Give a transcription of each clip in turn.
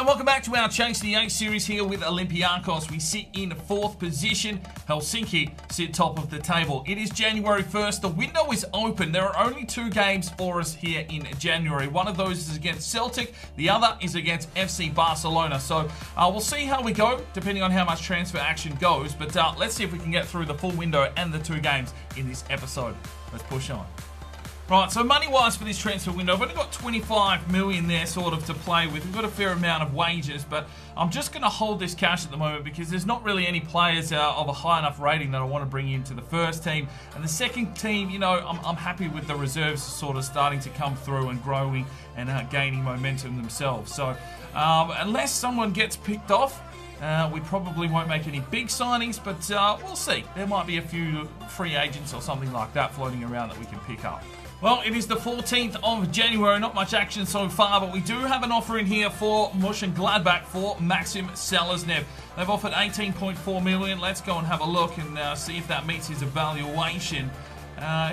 and welcome back to our Chase the 8 series here with Olympiacos. We sit in 4th position. Helsinki sit top of the table. It is January 1st. The window is open. There are only 2 games for us here in January. One of those is against Celtic. The other is against FC Barcelona. So we'll see how we go, depending on how much transfer action goes. But let's see if we can get through the full window and the 2 games in this episode. Let's push on. Right, so money-wise for this transfer window, I've only got 25 million there sort of to play with. We've got a fair amount of wages, but I'm just going to hold this cash at the moment because there's not really any players of a high enough rating that I want to bring into the first team. And the second team, you know, I'm happy with the reserves sort of starting to come through and growing and gaining momentum themselves. So unless someone gets picked off, we probably won't make any big signings, but we'll see. There might be a few free agents or something like that floating around that we can pick up. Well, it is the 14th of January. Not much action so far, but we do have an offer in here for Mönchengladbach for Maxim Selesnev. They've offered 18.4 million. Let's go and have a look and see if that meets his evaluation.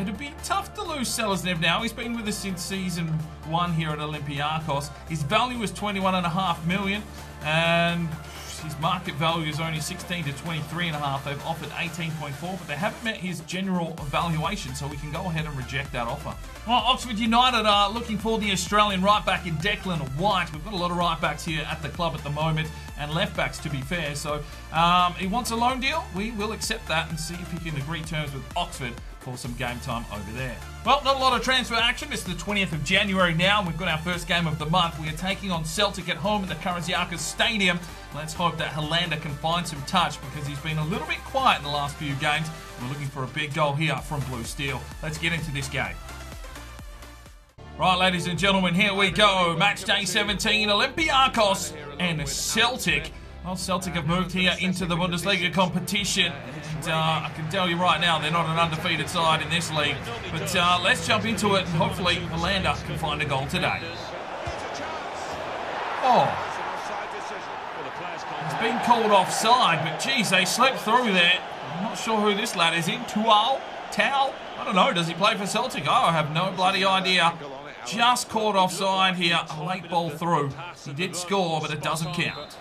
It'd be tough to lose Selesnev now. He's been with us since season 1 here at Olympiacos. His value is 21.5 million, and his market value is only 16 to 23.5. They've offered 18.4, but they haven't met his general evaluation, so we can go ahead and reject that offer. Well, Oxford United are looking for the Australian right-back in Declan White. We've got a lot of right-backs here at the club at the moment, and left-backs to be fair. So he wants a loan deal. We will accept that and see if he can agree terms with Oxford for some game time over there. Well, not a lot of transfer action. It's the 20th of January now, and we've got our first game of the month. We are taking on Celtic at home at the Olympiacos Stadium. Let's hope that Helander can find some touch because he's been a little bit quiet in the last few games. We're looking for a big goal here from Blue Steel. Let's get into this game. Right, ladies and gentlemen, here we go. Match day 17, Olympiacos and Celtic. Well, Celtic have moved here into the Bundesliga competition. And I can tell you right now, they're not an undefeated side in this league. But let's jump into it, and hopefully Helander can find a goal today. Oh. He's been called offside, but geez, they slipped through there. I'm not sure who this lad is in. Tao? I don't know. Does he play for Celtic? Oh, I have no bloody idea. Just caught offside here. A late ball through. He did score, but it doesn't count.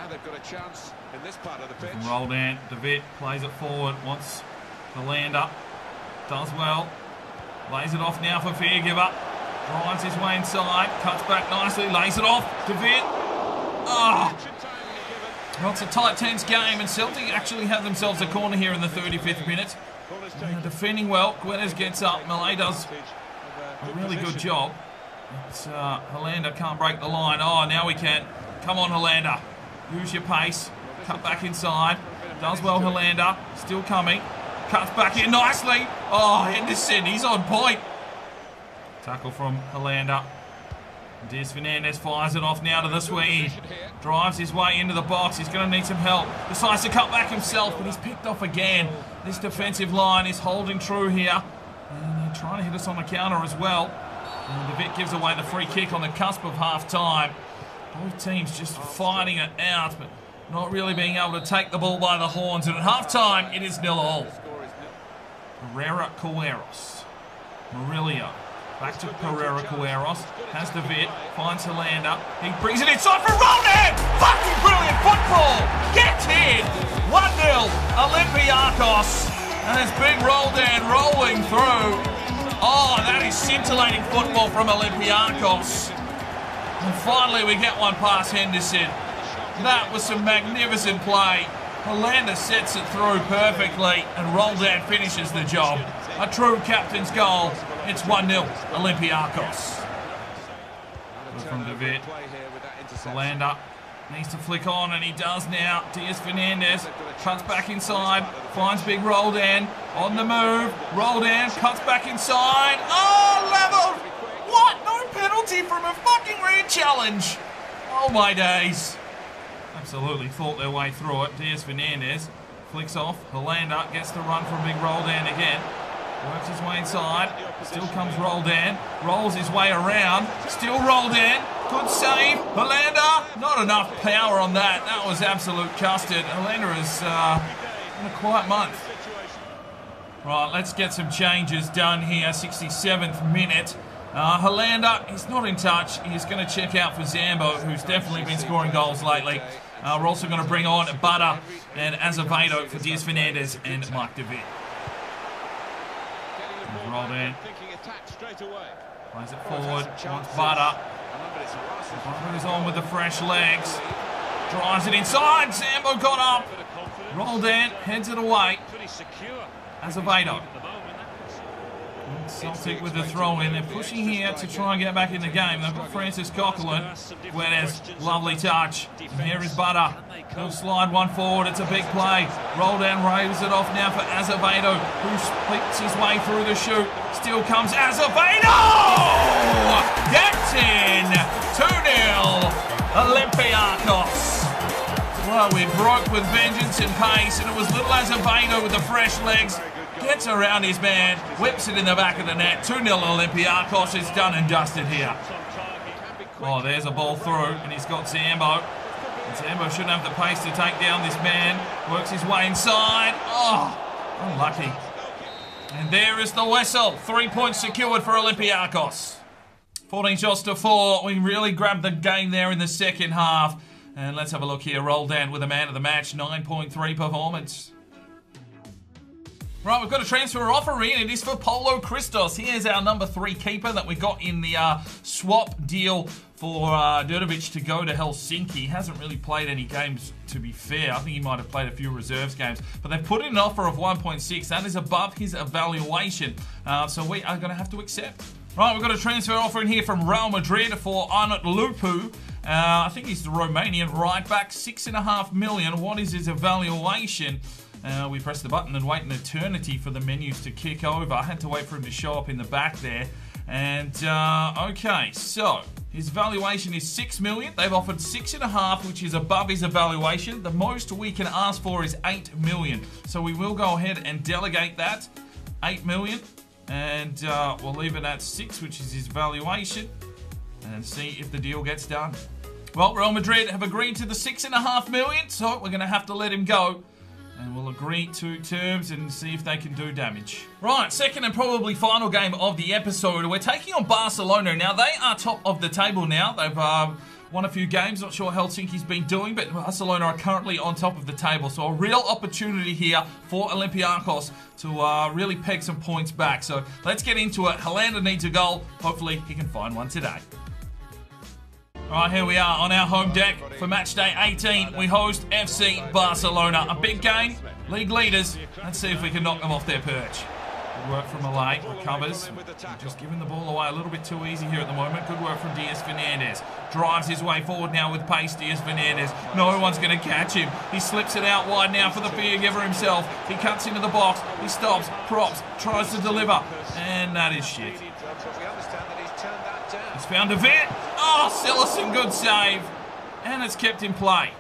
They've got a chance in this part of the pitch. Roll down. David plays it forward. Wants the lander. Does well. Lays it off now for Fairgiver. Drives his way inside. Cuts back nicely. Lays it off. David. Ah. Well, it's a tight, tense game, and Celtic actually have themselves a corner here in the 35th minute. Defending well. Guedes gets up. Malay does a really good job. It's, Helander can't break the line. Oh, now we can. Come on, Helander. Use your pace. Cut back inside. Does well, Helander. Still coming. Cuts back in nicely. Oh, Henderson, he's on point. Tackle from Helander. Diaz Fernandez fires it off now to the Swede. Drives his way into the box. He's going to need some help. Decides to cut back himself, but he's picked off again. This defensive line is holding true here. And they're trying to hit us on the counter as well. And the Vic gives away the free kick on the cusp of half-time. Both teams just fighting it out, but not really being able to take the ball by the horns. And at half-time, it is 0-0. Pereira Cueros. Murillo. Back to Pereira Cueros. Has the Vid. Finds Helander. He brings it inside for Roldan! Fucking brilliant football! Get in! 1-0 Olympiacos. And it's big Roldan rolling through. Oh, that is scintillating football from Olympiacos. And finally we get one past Henderson. That was some magnificent play. Helander sets it through perfectly and Roldan finishes the job. A true captain's goal. It's 1-0 Olympiacos. From David. Helander needs to flick on, and he does now. Diaz Fernandez cuts back inside. Finds big Roldan. On the move. Roldan cuts back inside. Oh, level! What? No penalty from a fucking red challenge. Oh my days. Absolutely thought their way through it. Diaz Fernandez flicks off. Helander gets the run from big Roldan again. Works his way inside. Still comes Roldan. Rolls his way around. Still Roldan. Good save. Helander. Not enough power on that. That was absolute custard. Helander is in a quiet month. Right, let's get some changes done here. 67th minute. Helander is not in touch. He's going to check out for Zambo, who's definitely been scoring goals lately. We're also going to bring on Butter and Azevedo for Diaz Fernandez and Mike DeVitt. Rolled in. Plays it forward. Wants Butter. Butter is on with the fresh legs. Drives it inside. Zambo got up. Rolled in. Heads it away. Azevedo. Celtic with the throw in. They're pushing here to try and get back in the game. They've got Francis Coquelin. Guedes, lovely touch. And here is Butter. He'll slide one forward. It's a big play. Roll down, raves it off now for Azevedo, who speaks his way through the chute. Still comes Azevedo! Gets in! 2-0. Olympiacos. Well, we broke with vengeance and pace, and it was little Azevedo with the fresh legs. Gets around his man, whips it in the back of the net. 2-0 Olympiacos. It's done and dusted here. Oh, there's a ball through, and he's got Zambo. And Zambo shouldn't have the pace to take down this man. Works his way inside. Oh, unlucky. And there is the whistle. 3 points secured for Olympiacos. 14 shots to 4. We really grabbed the game there in the second half. And let's have a look here. Roll down with a man of the match. 9.3 performance. Right, we've got a transfer offer in. It is for Polo Christos. Here's our number 3 keeper that we got in the swap deal for Đurđević to go to Helsinki. He hasn't really played any games, to be fair. I think he might have played a few reserves games. But they've put in an offer of 1.6. That is above his evaluation. So we are going to have to accept. Right, we've got a transfer offer in here from Real Madrid for Arnott Lupu. I think he's the Romanian right back. 6.5 million. What is his evaluation? We press the button and wait an eternity for the menus to kick over. I had to wait for him to show up in the back there. And, okay, so his valuation is 6 million. They've offered 6.5, which is above his evaluation. The most we can ask for is 8 million. So we will go ahead and delegate that. 8 million. And we'll leave it at 6, which is his valuation. And see if the deal gets done. Well, Real Madrid have agreed to the 6.5 million, so we're going to have to let him go. And we'll agree to terms and see if they can do damage. Right, second and probably final game of the episode. We're taking on Barcelona. Now, they are top of the table now. They've won a few games. Not sure how Helsinki's been doing, but Barcelona are currently on top of the table. So a real opportunity here for Olympiacos to really peg some points back. So let's get into it. Helander needs a goal. Hopefully, he can find one today. Alright, here we are on our home deck for match day 18. We host FC Barcelona. A big game, league leaders. Let's see if we can knock them off their perch. Good work from Malay, recovers. Just giving the ball away a little bit too easy here at the moment. Good work from Diaz Fernandez. Drives his way forward now with pace, Diaz Fernandez. No one's going to catch him. He slips it out wide now for the fear giver himself. He cuts into the box. He stops, props, tries to deliver. And that is shit. He's found DeVitt. Oh, Sillison, good save. And it's kept in play.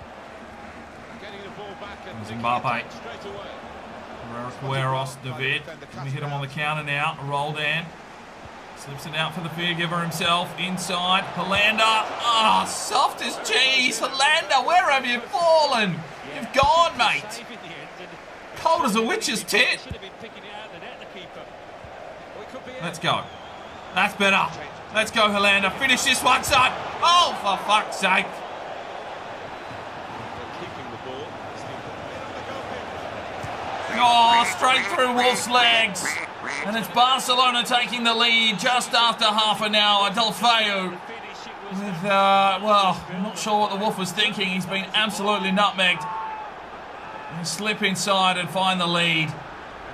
There's Mbappe. Gueros, DeVitt. Can we hit him on the counter now? Roll down. Slips it out for the fear giver himself. Inside. Helander. Oh, soft as cheese. Helander, where have you fallen? You've gone, mate. Cold as a witch's tit. Let's go. That's better. Let's go, Helander. Finish this one, son. Oh, for fuck's sake. Oh, straight through Wolf's legs. And it's Barcelona taking the lead just after half an hour. Delfeu with, well, I'm not sure what the Wolf was thinking. He's been absolutely nutmegged. And slip inside and find the lead.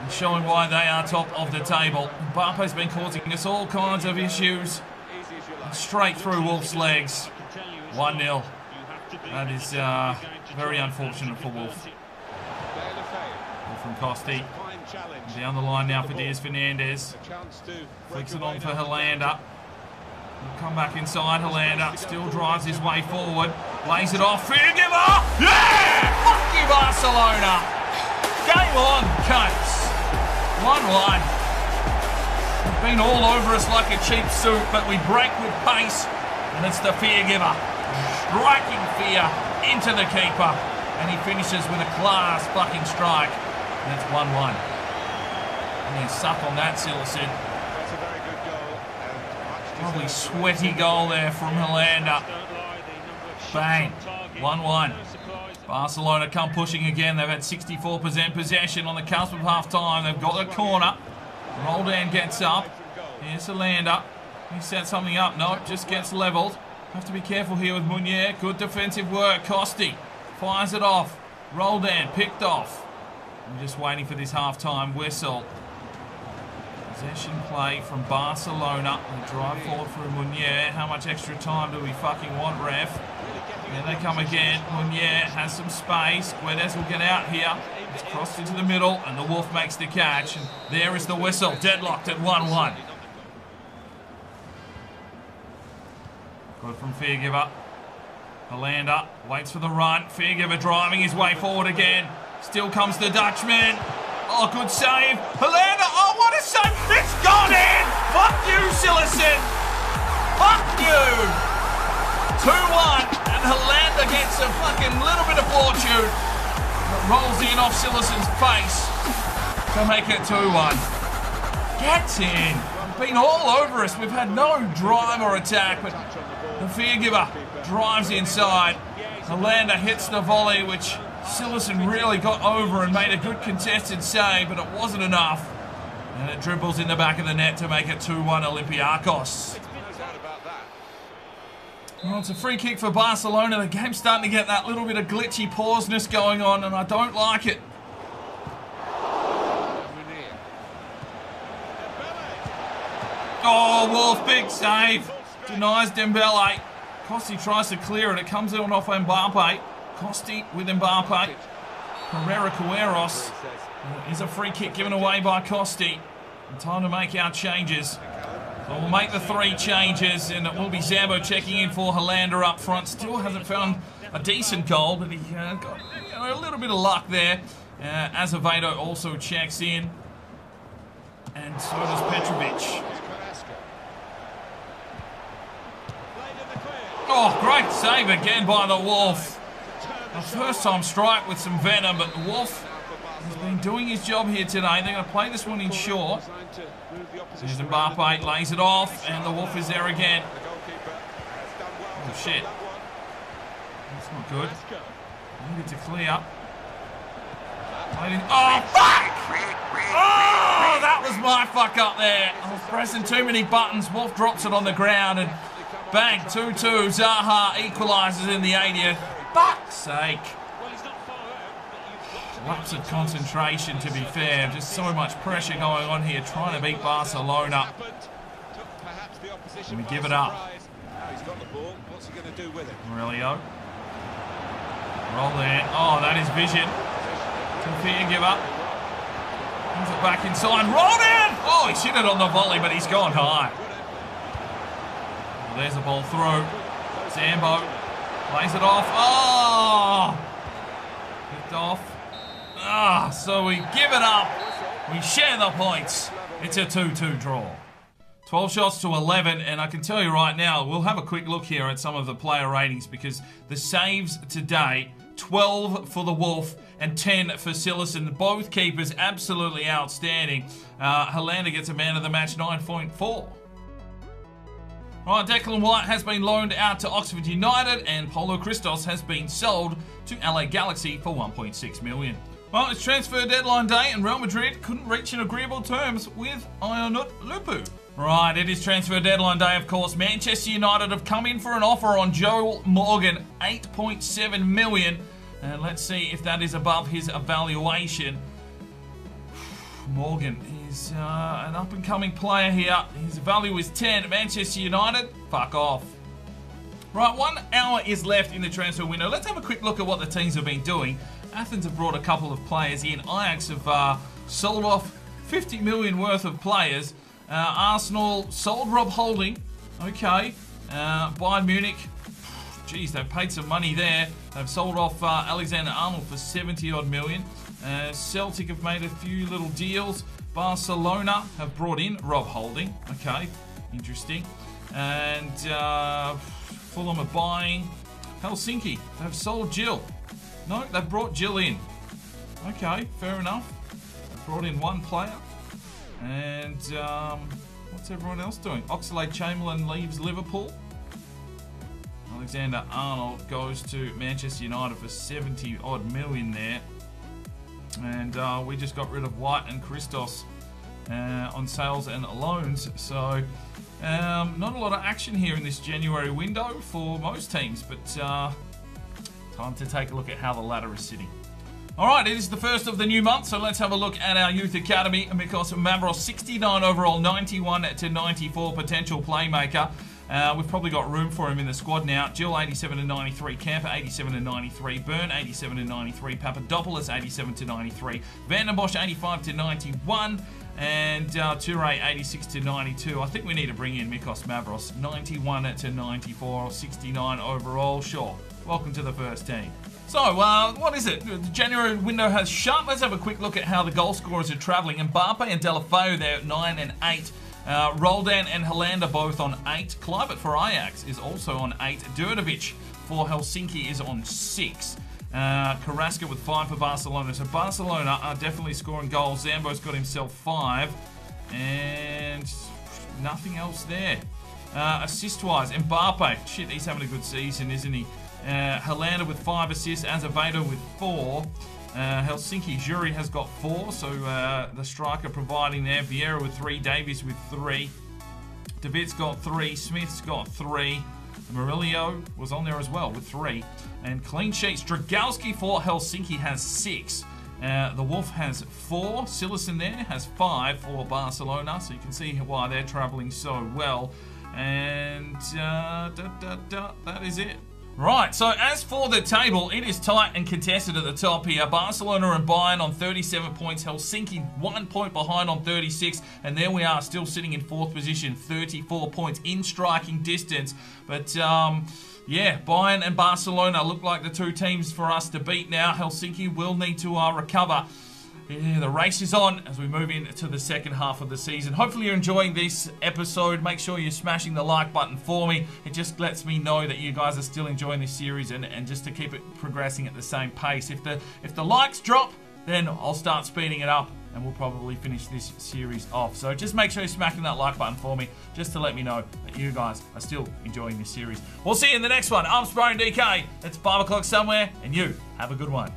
And showing why they are top of the table. Mbappe's been causing us all kinds of issues. Straight through Wolf's legs. 1-0. That is very unfortunate for Wolf. From Costi. Down the line now for Diaz Fernandez. Flicks it on for Helander. He'll come back inside. Helander still drives his way forward. Lays it off. Fear giver! Yeah! Fuck you, Barcelona! Game on, cunts. 1-1. They've been all over us like a cheap suit, but we break with pace, and it's the fear giver. Striking fear into the keeper, and he finishes with a class fucking strike. And it's 1-1. And you suck on that, Sillison. That's a very good goal. And Probably sweaty goal there from Hollander. Bang. 1-1. Barcelona come pushing again. They've had 64% possession on the cusp of half-time. They've got the corner. Roldan gets up. Here's Hollander. He set something up. No, just gets levelled. Have to be careful here with Meunier. Good defensive work. Costi fires it off. Roldan picked off. I'm just waiting for this half-time whistle. Possession play from Barcelona. They drive forward through Meunier. How much extra time do we fucking want, ref? There they come again. Meunier has some space. Guedes will get out here. It's crossed into the middle, and the Wolf makes the catch. And there is the whistle. Deadlocked at 1-1. Good from Feargiver. Hollander waits for the run. Feargiver driving his way forward again. Still comes the Dutchman. Oh, good save. Hollander. Oh, what a save. It's gone in. Fuck you, Sillerson. Fuck you. 2-1. And Hollander gets a fucking little bit of fortune. It rolls in off Sillerson's face to make it 2-1. Gets in. Been all over us. We've had no drive or attack, but the Feargiver drives inside. Hollander hits the volley, which Sillerson really got over and made a good contested save, but it wasn't enough. And it dribbles in the back of the net to make it 2-1 Olympiacos. Well, it's a free kick for Barcelona. The game's starting to get that little bit of glitchy pauseness going on, and I don't like it. Oh, Wolf, big save. Denies Dembele. Costi tries to clear it. It comes on off Mbappe. Costi with Mbappe. Herrera Cueros. Is a free kick given away by Costi. And time to make our changes. So we'll make the 3 changes, and it will be Zambo checking in for Hollander up front. Still hasn't found a decent goal, but he got a little bit of luck there. Azevedo also checks in. And so does Petrovic. Oh, great save again by the Wolf. A first-time strike with some venom, but the Wolf has been doing his job here today. They're going to play this one in short. There's Mbappe, lays it off, and the Wolf is there again. Oh, shit. That's not good. Needed to clear. Oh, fuck! Oh, that was my fuck up there. I was pressing too many buttons. Wolf drops it on the ground, and bang, 2-2. Zaha equalises in the 80th. Fuck's sake. Lapse of concentration, to be fair. Just so much pressure going on here, trying to beat Barcelona. And we give it up. Aurelio. Roll there. Oh, that is vision. Confia give up. Brings it back inside. Roll in! Oh, he hit it on the volley, but he's gone high. Well, there's the ball through. Zambo plays it off. Oh! Picked off. Ah, so we give it up. We share the points. It's a 2-2 draw. 12 shots to 11, and I can tell you right now, we'll have a quick look here at some of the player ratings, because the saves today, 12 for the Wolf and 10 for Sillerson. Both keepers absolutely outstanding. Hollander gets a man of the match, 9.4. Right, Declan White has been loaned out to Oxford United, and Paulo Christos has been sold to LA Galaxy for 1.6 million. Well, it's transfer deadline day, and Real Madrid couldn't reach an agreeable terms with Ionut Lupu. Right, it is transfer deadline day, of course. Manchester United have come in for an offer on Joel Morgan, 8.7 million. And let's see if that is above his evaluation. Morgan is an up-and-coming player here. His value is 10. Manchester United, fuck off. Right, 1 hour is left in the transfer window. Let's have a quick look at what the teams have been doing. Athens have brought a couple of players in. Ajax have sold off 50 million worth of players. Arsenal sold Rob Holding. Okay. Bayern Munich, geez, they've paid some money there. They've sold off Alexander Arnold for 70-odd million. Celtic have made a few little deals. Barcelona have brought in Rob Holding. Okay, interesting. And Fulham are buying. Helsinki, they've sold Jill. No, they've brought Jill in. Okay, fair enough. They've brought in one player. And What's everyone else doing? Oxlade-Chamberlain leaves Liverpool. Alexander-Arnold goes to Manchester United for 70-odd million there. And we just got rid of White and Christos on sales and loans. So not a lot of action here in this January window for most teams. But time to take a look at how the ladder is sitting. Alright, it is the first of the new month, so let's have a look at our youth academy. Mikos Mavros, 69 overall, 91 to 94 potential playmaker. We've probably got room for him in the squad now. Jill, 87 to 93. Camper, 87 to 93. Byrne, 87 to 93. Papadopoulos, 87 to 93. Vandenbosch, 85 to 91. And Toure, 86 to 92. I think we need to bring in Mikos Mavros, 91 to 94, 69 overall. Sure. Welcome to the first team. So, what is it? The January window has shut. Let's have a quick look at how the goal scorers are travelling. Mbappe and Delafeu, they're at 9 and 8. Roldan and Helander both on 8. Kluivert for Ajax is also on 8. Đurđević for Helsinki is on 6. Carrasco with 5 for Barcelona. So Barcelona are definitely scoring goals. Zambo's got himself 5. And nothing else there. Assist-wise, Mbappe. Shit, he's having a good season, isn't he? Helander with 5 assists. Azevedo with 4. Helsinki Jury has got 4, so the striker providing there. Vieira with 3, Davies with 3. David's got 3, Smith's got 3. Murillo was on there as well with 3. And clean sheets, Dragalski for Helsinki has 6. The Wolf has 4. Sillerson there has 5 for Barcelona, so you can see why they're travelling so well. And that is it. Right, so as for the table, it is tight and contested at the top here. Barcelona and Bayern on 37 points. Helsinki 1 point behind on 36. And there we are, still sitting in 4th position, 34 points in striking distance. But, yeah, Bayern and Barcelona look like the 2 teams for us to beat now. Helsinki will need to recover. Yeah, the race is on as we move into the second half of the season. Hopefully you're enjoying this episode. Make sure you're smashing the like button for me. It just lets me know that you guys are still enjoying this series and just to keep it progressing at the same pace. If the likes drop, then I'll start speeding it up and we'll probably finish this series off. So just make sure you're smacking that like button for me just to let me know that you guys are still enjoying this series. We'll see you in the next one. I'm Sparring DK. It's 5 o'clock somewhere and you have a good one.